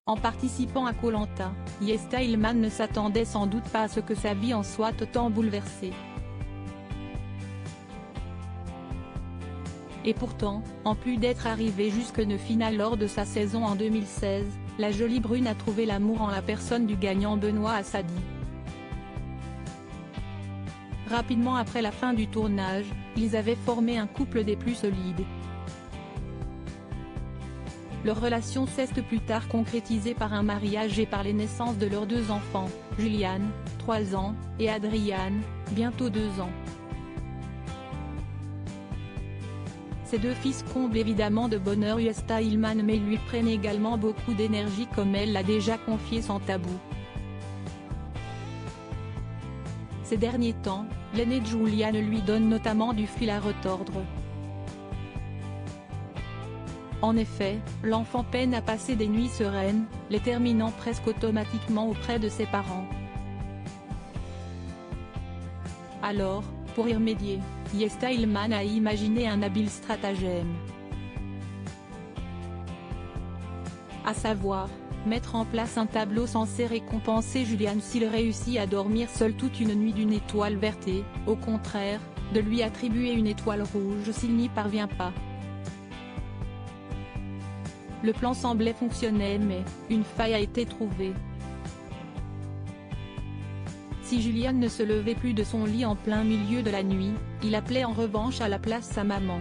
En participant à Koh Lanta, Yesta Ilman ne s'attendait sans doute pas à ce que sa vie en soit autant bouleversée. Et pourtant, en plus d'être arrivée jusqu'en finale lors de sa saison en 2016, la jolie brune a trouvé l'amour en la personne du gagnant Benoît Assadi. Rapidement après la fin du tournage, ils avaient formé un couple des plus solides. Leur relation s'est plus tard concrétisée par un mariage et par les naissances de leurs 2 enfants, Juliane, 3 ans, et Adriane, bientôt 2 ans. Ces 2 fils comblent évidemment de bonheur Yesta Ilman mais lui prennent également beaucoup d'énergie comme elle l'a déjà confié sans tabou. Ces derniers temps, l'aîné de Juliane lui donne notamment du fil à retordre. En effet, l'enfant peine à passer des nuits sereines, les terminant presque automatiquement auprès de ses parents. Alors, pour y remédier, Yesta Ilman a imaginé un habile stratagème. À savoir, mettre en place un tableau censé récompenser Juliane s'il réussit à dormir seul toute une nuit d'une étoile verte et, au contraire, de lui attribuer une étoile rouge s'il n'y parvient pas. Le plan semblait fonctionner mais, une faille a été trouvée. Si Juliane ne se levait plus de son lit en plein milieu de la nuit, il appelait en revanche à la place sa maman.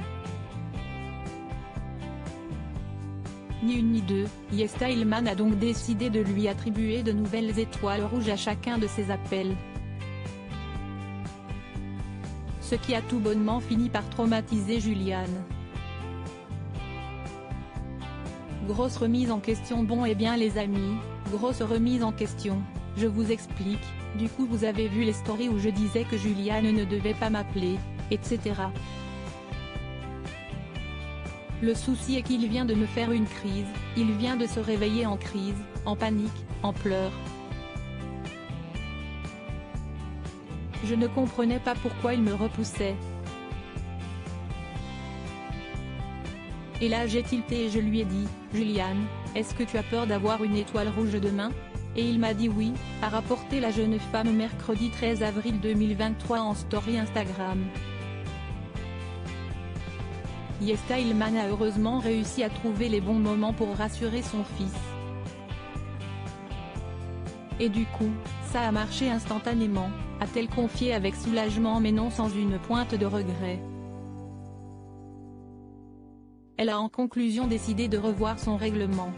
Ni une ni deux, Yesta Ilman a donc décidé de lui attribuer de nouvelles étoiles rouges à chacun de ses appels. Ce qui a tout bonnement fini par traumatiser Juliane. Grosse remise en question. Bon et bien les amis, grosse remise en question, je vous explique, du coup vous avez vu les stories où je disais que Juliane ne devait pas m'appeler, etc. Le souci est qu'il vient de me faire une crise, il vient de se réveiller en crise, en panique, en pleurs. Je ne comprenais pas pourquoi il me repoussait. Et là j'ai tilté et je lui ai dit, Juliane, est-ce que tu as peur d'avoir une étoile rouge demain? Et il m'a dit oui, a rapporté la jeune femme mercredi 13 avril 2023 en story Instagram. Yesta Ilman a heureusement réussi à trouver les bons moments pour rassurer son fils. Et du coup, ça a marché instantanément, a-t-elle confié avec soulagement mais non sans une pointe de regret. Elle a en conclusion décidé de revoir son règlement.